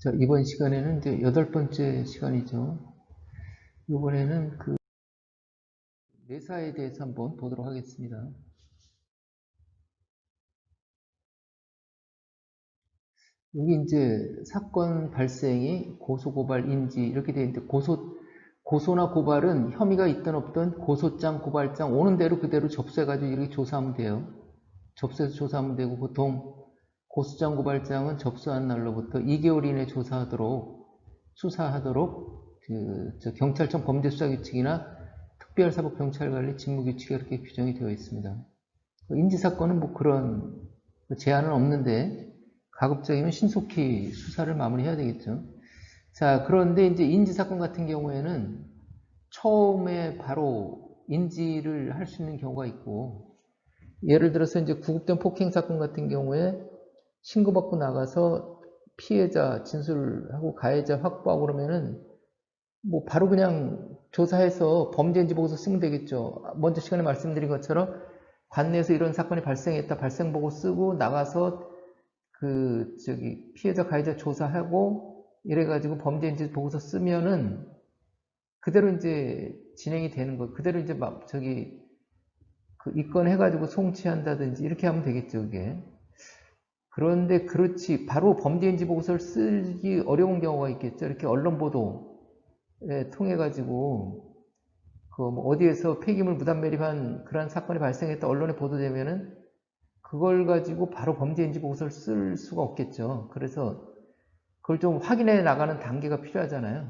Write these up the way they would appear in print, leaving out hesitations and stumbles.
자, 이번 시간에는 이제 8번째 시간이죠. 이번에는 그 내사에 대해서 한번 보도록 하겠습니다. 여기 이제 사건 발생이 고소, 고발, 인지 이렇게 되어 있는데 고소나 고발은 혐의가 있든 없든 고소장, 고발장 오는 대로 그대로 접수해가지고 이렇게 조사하면 돼요. 접수해서 조사하면 되고 보통 고소장, 고발장은 접수한 날로부터 2개월 이내 수사하도록 경찰청 범죄수사규칙이나 특별사법경찰관리 직무규칙에 이렇게 규정이 되어 있습니다. 인지사건은 뭐 그런 제한은 없는데 가급적이면 신속히 수사를 마무리해야 되겠죠. 자, 그런데 이제 인지사건 같은 경우에는 처음에 바로 인지를 할 수 있는 경우가 있고, 예를 들어서 이제 구급된 폭행사건 같은 경우에 신고받고 나가서 피해자 진술하고 가해자 확보하고 그러면은 뭐 바로 그냥 조사해서 범죄인지 보고서 쓰면 되겠죠. 먼저 시간에 말씀드린 것처럼 관내에서 이런 사건이 발생했다, 발생보고 쓰고 나가서 피해자 가해자 조사하고 이래가지고 범죄인지 보고서 쓰면은 그대로 이제 진행이 되는 거, 그대로 이제 입건해가지고 송치한다든지 이렇게 하면 되겠죠, 그게. 그런데 그렇지 바로 범죄인지 보고서를 쓰기 어려운 경우가 있겠죠. 이렇게 언론 보도에 통해 가지고 어디에서 폐기물 무단 매립한 그런 사건이 발생했다 언론에 보도되면은 그걸 가지고 바로 범죄인지 보고서를 쓸 수가 없겠죠. 그래서 그걸 좀 확인해 나가는 단계가 필요하잖아요.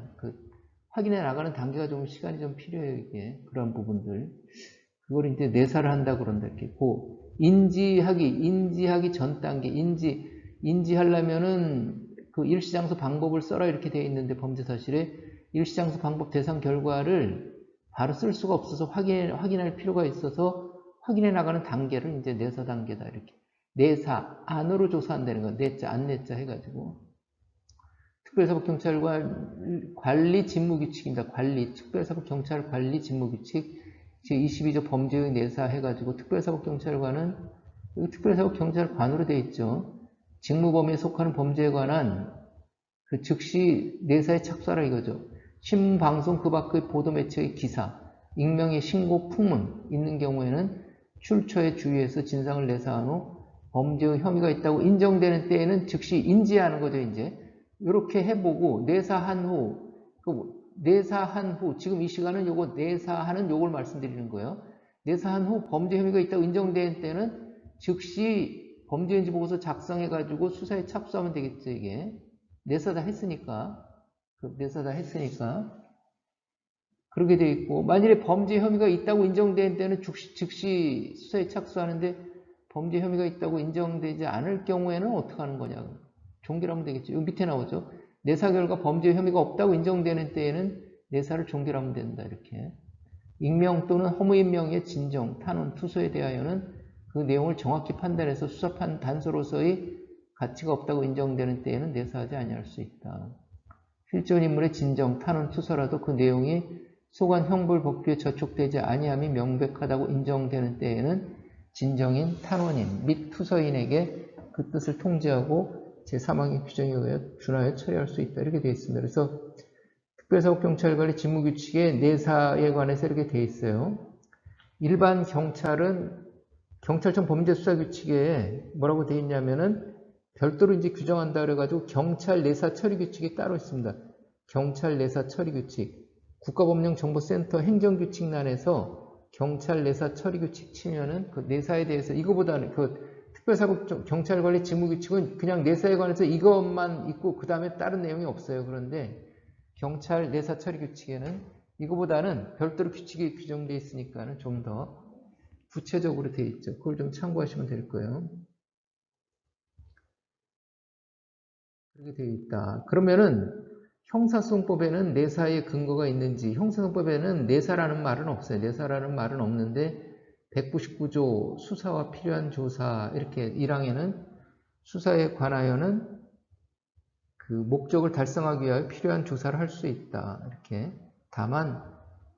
확인해 나가는 단계가 좀 시간이 좀 필요해요, 이게. 그런 부분들. 그걸 이제 내사를 한다 그런다, 이렇게. 인지하기 전 단계, 인지하려면은 그 일시장소 방법을 써라 이렇게 되어 있는데 범죄사실에 일시장소 방법 대상 결과를 바로 쓸 수가 없어서 확인할 필요가 있어서 확인해 나가는 단계를 이제 내사 단계다, 이렇게. 내사, 안으로 조사한다는 거, 내자, 안 내자 해가지고. 특별사법경찰관 관리 직무규칙입니다. 특별사법경찰 관리 직무규칙 제22조 범죄의 내사 해가지고 특별사법경찰관은 여기 특별사법경찰관으로 되어 있죠. 직무범위에 속하는 범죄에 관한 즉시 내사에 착수하라 이거죠. 신문방송 그 밖의 보도매체의 기사, 익명의 신고 풍문 있는 경우에는 출처에 주의해서 진상을 내사한 후 범죄의 혐의가 있다고 인정되는 때에는 즉시 인지하는 거죠, 이제. 이렇게 해보고 내사한 후 지금 이 시간은 요거 내사하는 요걸 말씀드리는 거예요. 내사한 후 범죄 혐의가 있다고 인정된 때는 즉시 범죄인지 보고서 작성해가지고 수사에 착수하면 되겠죠, 이게. 내사다 했으니까. 그렇게 돼 있고, 만일에 범죄 혐의가 있다고 인정된 때는 즉시 수사에 착수하는데 범죄 혐의가 있다고 인정되지 않을 경우에는 어떻게 하는 거냐. 종결하면 되겠죠. 여기 밑에 나오죠. 내사 결과 범죄 혐의가 없다고 인정되는 때에는 내사를 종결하면 된다, 이렇게. 익명 또는 허무인명의 진정, 탄원, 투소에 대하여는 그 내용을 정확히 판단해서 수사판 단서로서의 가치가 없다고 인정되는 때에는 내사하지 아니할 수 있다. 실존 인물의 진정, 탄원, 투서라도 그 내용이 소관 형벌 법규에 저촉되지 아니함이 명백하다고 인정되는 때에는 진정인, 탄원인 및 투서인에게 그 뜻을 통지하고 제3항의 규정에 의해 준하여 처리할 수 있다. 이렇게 되어 있습니다. 그래서 특별사법경찰관리 직무규칙에 내사에 관해서 이렇게 되어 있어요. 일반 경찰은 경찰청 범죄수사규칙에 뭐라고 되어 있냐면은 별도로 이제 규정한다 그래가지고 경찰 내사 처리 규칙이 따로 있습니다. 경찰 내사 처리 규칙. 국가법령정보센터 행정규칙란에서 경찰 내사 처리 규칙 치면은 그 내사에 대해서 이거보다는 특별사법경찰관리 직무규칙은 그냥 내사에 관해서 이것만 있고 그 다음에 다른 내용이 없어요. 그런데 경찰 내사 처리 규칙에는 이거보다는 별도로 규칙이 규정되어 있으니까 좀 더 구체적으로 되어 있죠. 그걸 좀 참고하시면 될 거예요. 그렇게 되어 있다. 그러면은 형사소송법에는 내사의 근거가 있는지, 형사소송법에는 내사라는 말은 없어요. 내사라는 말은 없는데 199조 수사와 필요한 조사 이렇게 1항에는 수사에 관하여는 그 목적을 달성하기 위하여 필요한 조사를 할 수 있다. 이렇게. 다만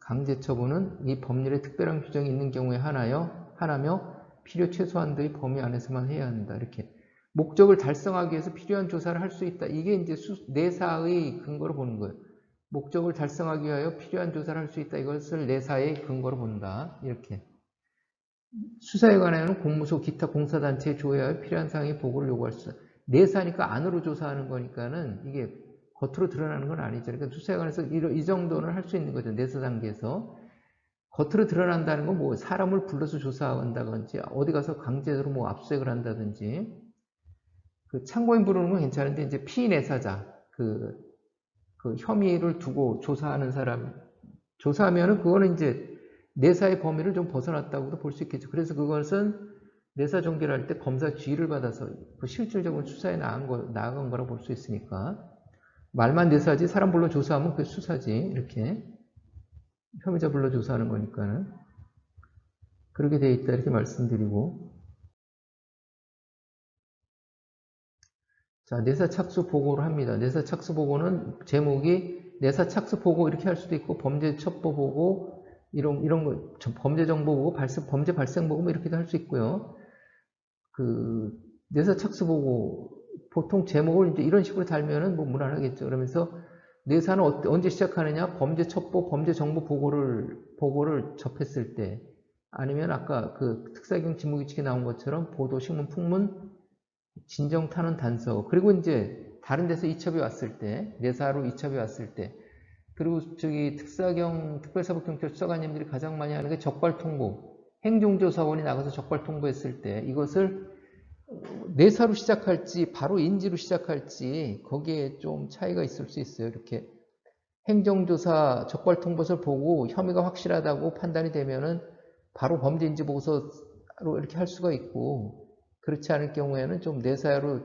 강제처분은 이 법률에 특별한 규정이 있는 경우에 하나며 필요 최소한도의 범위 안에서만 해야 한다. 이렇게. 목적을 달성하기 위해서 필요한 조사를 할 수 있다. 이게 이제 내사의 근거로 보는 거예요. 목적을 달성하기 위하여 필요한 조사를 할 수 있다. 이것을 내사의 근거로 본다. 이렇게. 수사에 관하여는 공무소, 기타 공사단체에 조회하여 필요한 사항의 보고를 요구할 수 있다. 내사니까 안으로 조사하는 거니까는 이게 겉으로 드러나는 건 아니죠. 그러니까 수사에 관해서 이 정도는 할 수 있는 거죠. 내사 단계에서. 겉으로 드러난다는 건 뭐 사람을 불러서 조사한다든지 어디 가서 강제로 뭐 압수수색을 한다든지 그 참고인 부르는 건 괜찮은데 이제 피내사자 그 혐의를 두고 조사하는 사람 조사하면은 그거는 이제 내사의 범위를 좀 벗어났다고도 볼 수 있겠죠. 그래서 그것은 내사 종결을 할 때 검사 지휘를 받아서 그 실질적으로 수사에 나아간 거라고 볼 수 있으니까 말만 내사지 사람 불러 조사하면 그게 수사지. 이렇게 혐의자 불러 조사하는 거니까는 그렇게 돼 있다 이렇게 말씀드리고, 자, 내사 착수 보고를 합니다. 내사 착수 보고는 제목이 내사 착수 보고 이렇게 할 수도 있고 범죄 첩보 보고 이런 거 범죄 정보 보고 범죄 발생 보고 뭐 이렇게도 할 수 있고요. 그 내사 착수 보고 보통 제목을 이제 이런 식으로 달면은 뭐 무난하겠죠. 그러면서 내사는 언제 시작하느냐? 범죄 첩보, 범죄 정보 보고를 접했을 때, 아니면 아까 그 특사경 직무규칙에 나온 것처럼 보도, 신문, 풍문, 진정, 탄원, 단서, 그리고 이제 다른 데서 이첩이 왔을 때, 내사로 이첩이 왔을 때, 그리고 저기 특사경, 특별사법경찰 수사관님들이 가장 많이 하는 게 적발통보, 행정조사원이 나가서 적발통보했을 때, 이것을 내사로 시작할지 바로 인지로 시작할지 거기에 좀 차이가 있을 수 있어요. 이렇게 행정조사 적발통보서를 보고 혐의가 확실하다고 판단이 되면은 바로 범죄인지 보고서로 이렇게 할 수가 있고, 그렇지 않을 경우에는 좀 내사로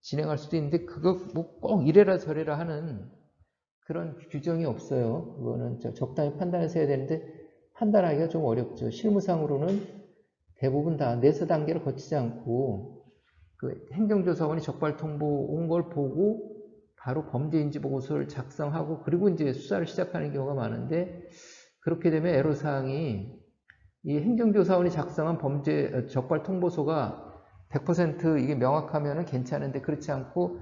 진행할 수도 있는데 그거 뭐 꼭 이래라 저래라 하는 그런 규정이 없어요. 그거는 적당히 판단해서 해야 되는데 판단하기가 좀 어렵죠. 실무상으로는 대부분 다 내사 단계를 거치지 않고 그 행정조사원이 적발통보 온 걸 보고 바로 범죄인지 보고서를 작성하고 그리고 이제 수사를 시작하는 경우가 많은데, 그렇게 되면 애로사항이 이 행정조사원이 작성한 범죄 적발통보서가 100% 이게 명확하면은 괜찮은데 그렇지 않고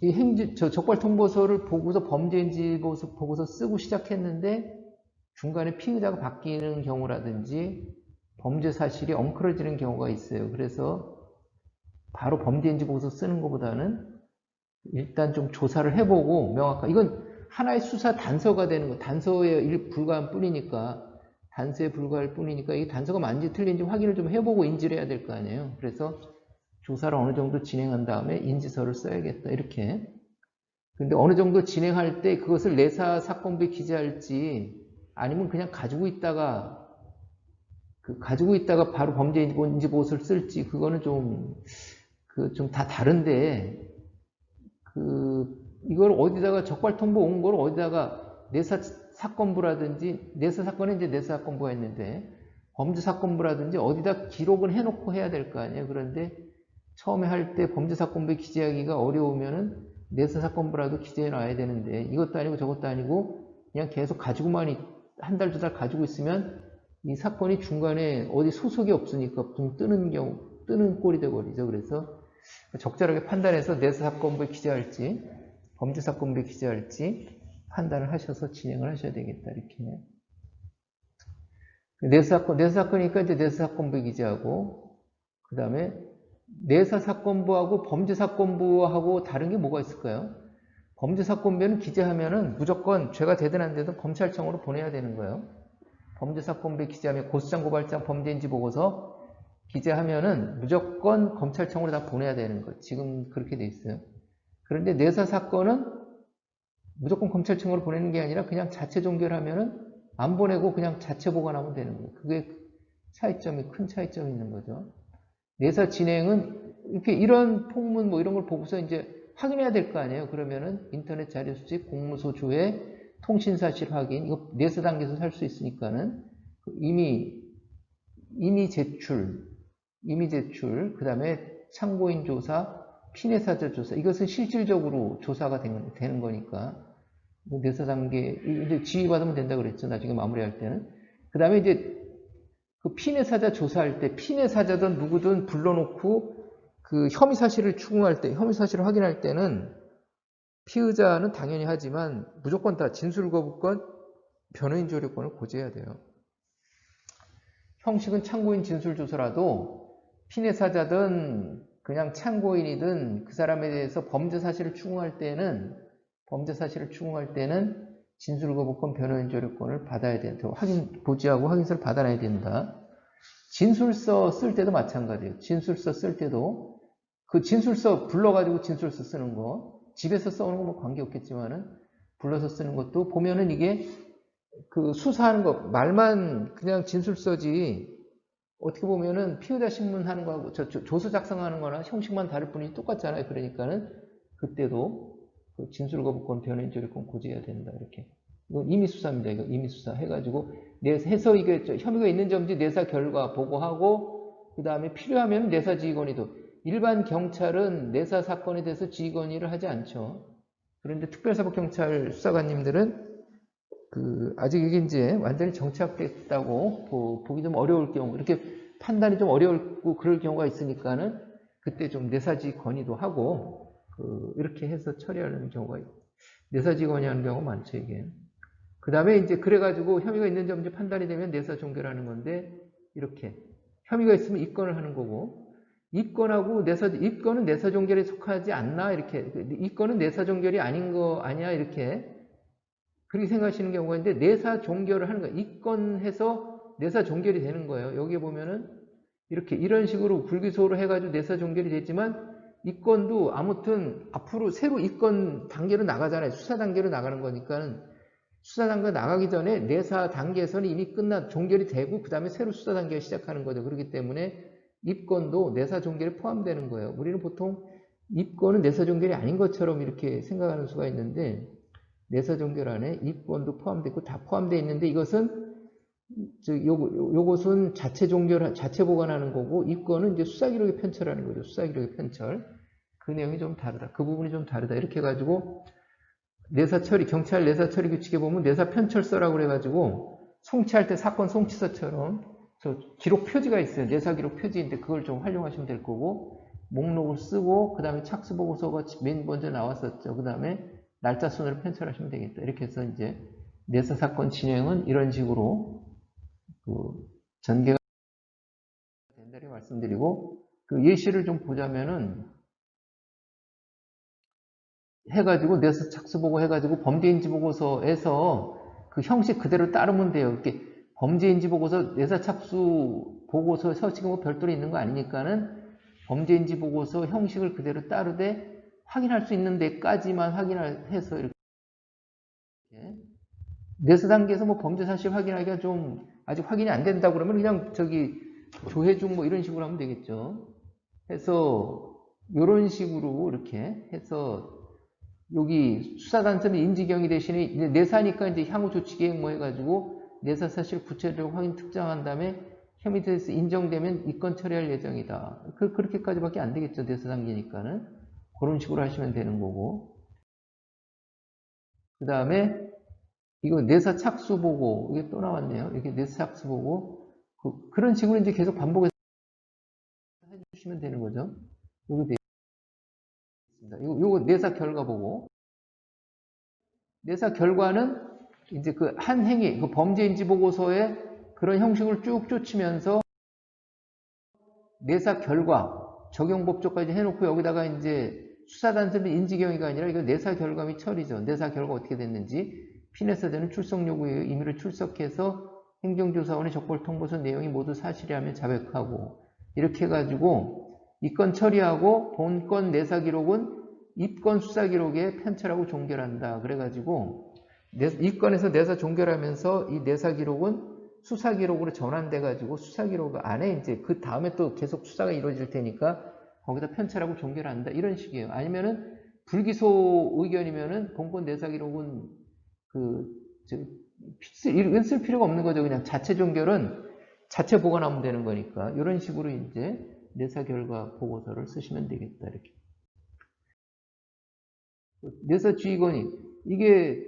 이 적발통보서를 보고서 범죄인지 보고서 쓰고 시작했는데 중간에 피의자가 바뀌는 경우라든지 범죄 사실이 엉클어지는 경우가 있어요. 그래서 바로 범죄인지 보고서 쓰는 것보다는 일단 좀 조사를 해보고 이건 하나의 수사 단서가 되는 거, 단서에 불과한 뿐이니까, 단서에 불과할 뿐이니까 이 단서가 맞는지 틀린지 확인을 좀 해보고 인지를 해야 될 거 아니에요. 그래서 조사를 어느 정도 진행한 다음에 인지서를 써야겠다 이렇게. 근데 어느 정도 진행할 때 그것을 내사 사건부에 기재할지 아니면 그냥 가지고 있다가 바로 범죄인지 보고서를 쓸지 그거는 좀 다 다른데, 이걸 어디다가 적발통보 온 걸 어디다가 내사 사건부라든지, 내사 사건은 이제 내사 사건부가 있는데, 범죄 사건부라든지 어디다 기록은 해놓고 해야 될 거 아니에요. 그런데 처음에 할 때 범죄 사건부에 기재하기가 어려우면은 내사 사건부라도 기재해 놔야 되는데, 이것도 아니고 저것도 아니고 그냥 계속 가지고만 한 달, 두 달 가지고 있으면 이 사건이 중간에 어디 소속이 없으니까 붕 뜨는 꼴이 돼버리죠. 그래서 적절하게 판단해서 내사 사건부에 기재할지 범죄 사건부에 기재할지 판단을 하셔서 진행을 하셔야 되겠다. 이렇게. 내사 사건이니까 이제 내사 사건부에 기재하고, 그 다음에 내사 사건부하고 범죄 사건부하고 다른 게 뭐가 있을까요? 범죄 사건부에는 기재하면은 무조건 죄가 되든 안 되든 검찰청으로 보내야 되는 거예요. 범죄 사건부에 기재하면 고소장, 고발장, 범죄인지 보고서 기재하면은 무조건 검찰청으로 다 보내야 되는 거. 지금 그렇게 돼 있어요. 그런데 내사 사건은 무조건 검찰청으로 보내는 게 아니라 그냥 자체 종결하면은 안 보내고 그냥 자체 보관하면 되는 거예요. 그게 큰 차이점이 있는 거죠. 내사 진행은 이렇게 이런 폭문 뭐 이런 걸 보고서 이제 확인해야 될 거 아니에요. 그러면은 인터넷 자료 수집, 공무소 조회, 통신 사실 확인, 이거 내사 단계에서 할 수 있으니까는 이미 제출, 그 다음에 참고인 조사, 피내사자 조사, 이것은 실질적으로 조사가 되는 거니까 내사 단계 이제 지휘받으면 된다 그랬죠. 나중에 마무리할 때는. 그 다음에 이제 그 피내사자 조사할 때 피내사자든 누구든 불러놓고 그 혐의 사실을 추궁할 때, 혐의 사실을 확인할 때는 피의자는 당연히 하지만 무조건 다 진술 거부권, 변호인 조력권을 고지해야 돼요. 형식은 참고인 진술 조서라도 피내사자든 그냥 참고인이든 그 사람에 대해서 범죄 사실을 추궁할 때는 진술 거부권, 변호인 조력권을 받아야 된다. 고지하고 확인서를 받아놔야 된다. 진술서 쓸 때도 마찬가지예요. 진술서 쓸 때도 그 진술서 불러가지고 진술서 쓰는 거, 집에서 써오는 거 뭐 관계없겠지만은 불러서 쓰는 것도 보면은 이게 그 수사하는 거 말만 그냥 진술서지 어떻게 보면은 피의자 신문하는 거하고 조서 작성하는 거나 형식만 다를 뿐이지 똑같잖아요. 그러니까는 그때도 그 진술 거부권, 변호인 조력권 고지해야 된다. 이렇게. 이건 임의 수사입니다. 이거 임의 수사 해가지고 해서 이게 혐의가 있는 점인지 내사 결과 보고하고 그 다음에 필요하면 내사 지휘권이도 일반 경찰은 내사 사건에 대해서 지휘권의를 하지 않죠. 그런데 특별사법경찰 수사관님들은 아직 이게 이제 완전히 정착됐다고 보기 좀 어려울 경우, 이렇게 판단이 좀 어렵고 그럴 경우가 있으니까는 그때 좀 내사지 건의도 하고, 이렇게 해서 처리하는 경우가, 내사지 건의하는 경우가 많죠, 이게. 그 다음에 이제 그래가지고 혐의가 있는 점인지 판단이 되면 내사 종결하는 건데, 이렇게. 혐의가 있으면 입건을 하는 거고, 입건은 내사 종결에 속하지 않나, 이렇게. 입건은 내사 종결이 아닌 거 아니야, 이렇게. 그렇게 생각하시는 경우가 있는데 내사 종결을 하는 거예요. 입건해서 내사 종결이 되는 거예요. 여기에 보면은 이렇게 이런 식으로 불기소로 해가지고 내사 종결이 됐지만 입건도 아무튼 앞으로 새로 입건 단계로 나가잖아요. 수사 단계로 나가는 거니까는 수사 단계 나가기 전에 내사 단계에서는 이미 종결이 되고 그 다음에 새로 수사 단계를 시작하는 거죠. 그렇기 때문에 입건도 내사 종결에 포함되는 거예요. 우리는 보통 입건은 내사 종결이 아닌 것처럼 이렇게 생각하는 수가 있는데 내사 종결 안에 입건도 포함되어 있고 다 포함되어 있는데 이것은 요것은 자체 보관하는 거고 입건은 이제 수사기록에 편철하는 거죠. 수사기록에 편철. 그 내용이 좀 다르다. 그 부분이 좀 다르다. 이렇게 해가지고 경찰 내사 처리 규칙에 보면 내사 편철서라고 그래가지고 송치할 때 사건 송치서처럼 기록 표지가 있어요. 내사 기록 표지인데 그걸 좀 활용하시면 될 거고 목록을 쓰고 그 다음에 착수 보고서가 맨 먼저 나왔었죠. 그 다음에 날짜 순으로 편철하시면 되겠다. 이렇게 해서 이제 내사 사건 진행은 이런 식으로 전개가 된다고 말씀드리고 예시를 좀 보자면은 해가지고 내사 착수 보고 해가지고 범죄인지 보고서에서 그 형식 그대로 따르면 돼요. 이렇게 범죄인지 보고서 내사 착수 보고서 서식은 뭐 별도로 있는 거 아니니까는 범죄인지 보고서 형식을 그대로 따르되 확인할 수 있는 데까지만 확인을 해서 이렇게 내사 단계에서 뭐 범죄 사실 확인하기가 좀 아직 확인이 안 된다 그러면 그냥 조회 중 뭐 이런 식으로 하면 되겠죠. 해서 이런 식으로 이렇게 해서 여기 수사단서는 인지경위 대신에 이제 내사니까 이제 향후 조치 계획 뭐 해가지고 내사 사실 구체적으로 확인 특정한 다음에 혐의 대해서 인정되면 입건 처리할 예정이다. 그렇게까지밖에 안 되겠죠. 내사 단계니까는 그런 식으로 하시면 되는 거고. 그 다음에 이거 내사 착수 보고 이게 또 나왔네요. 이렇게 내사 착수 보고 그런 식으로 이제 계속 반복해서 해주시면 되는 거죠. 요거 되어 있습니다. 요거 내사 결과 보고 내사 결과는 이제 그 한 행위 그 범죄인지 보고서에 그런 형식을 쭉 쫓으면서 내사 결과 적용 법조까지 해놓고 여기다가 이제 수사단서는 인지경위가 아니라 이거 내사 결과 및 처리죠. 내사 결과 어떻게 됐는지 피내사자는 출석 요구에 임의로 출석해서 행정조사원의 적벌통보서 내용이 모두 사실이라면 자백하고 이렇게 해가지고 입건 처리하고 본건 내사 기록은 입건 수사 기록에 편철하고 종결한다. 그래가지고 입건에서 내사 종결하면서 이 내사 기록은 수사 기록으로 전환돼가지고 수사 기록 안에 이제 그 다음에 또 계속 수사가 이루어질 테니까 거기다 편철하고 종결한다. 이런 식이에요. 아니면은 불기소 의견이면은 본건 내사 기록은 이건 쓸 필요가 없는 거죠. 그냥 자체 종결은 자체 보관하면 되는 거니까. 이런 식으로 이제 내사 결과 보고서를 쓰시면 되겠다. 이렇게. 내사 지휘권이, 이게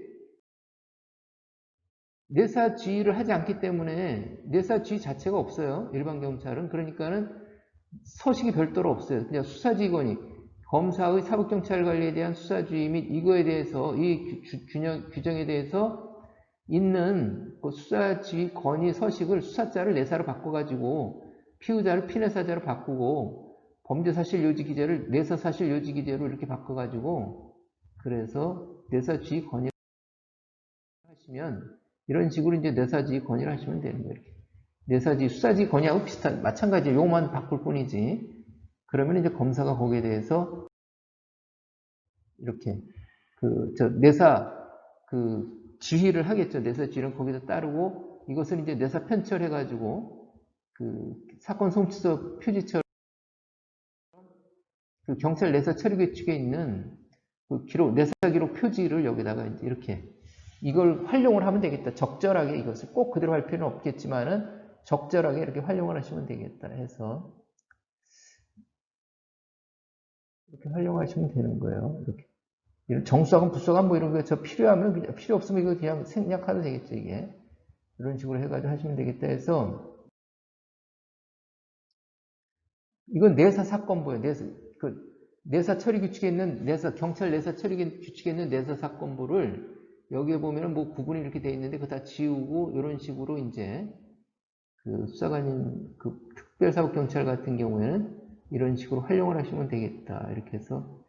내사 지휘를 하지 않기 때문에 내사 지휘 자체가 없어요. 일반 경찰은. 그러니까는 서식이 별도로 없어요. 그냥 수사지휘권이 검사의 사법경찰 관리에 대한 수사주의 및 이거에 대해서 이 규정에 대해서 있는 그 수사지휘 건의 서식을 수사자를 내사로 바꿔가지고 피의자를 피내사자로 바꾸고 범죄사실 요지 기재를 내사사실 요지 기재로 이렇게 바꿔가지고 그래서 내사주의 건의 하시면 이런 식으로 이제 내사지휘 건의를 하시면 되는 거예요. 이렇게. 내사지휘 수사지휘 건의하고 비슷한 마찬가지 요만 바꿀 뿐이지. 그러면 이제 검사가 거기에 대해서 이렇게 내사 지휘를 하겠죠. 내사 지휘는 거기다 따르고 이것을 이제 내사 편철해 가지고 사건 송치서 표지처럼 경찰 내사 처리 규칙에 있는 기록 내사 기록 표지를 여기다가 이렇게 이걸 활용을 하면 되겠다. 적절하게 이것을 꼭 그대로 할 필요는 없겠지만은 적절하게 이렇게 활용을 하시면 되겠다 해서 이렇게 활용하시면 되는 거예요. 이렇게. 이런 정수하건 부수하건 뭐 이런 거 저 필요하면 그냥 필요 없으면 이거 그냥 생략하면 되겠죠. 이게 이런 식으로 해가지고 하시면 되겠다 해서 이건 내사 사건부예요. 내사 처리 규칙에 있는 경찰 내사 처리 규칙에 있는 내사 사건부를 여기에 보면은 뭐 구분이 이렇게 돼 있는데 그거 다 지우고 이런 식으로 이제 수사관인 특별사법경찰 같은 경우에는 이런 식으로 활용을 하시면 되겠다. 이렇게 해서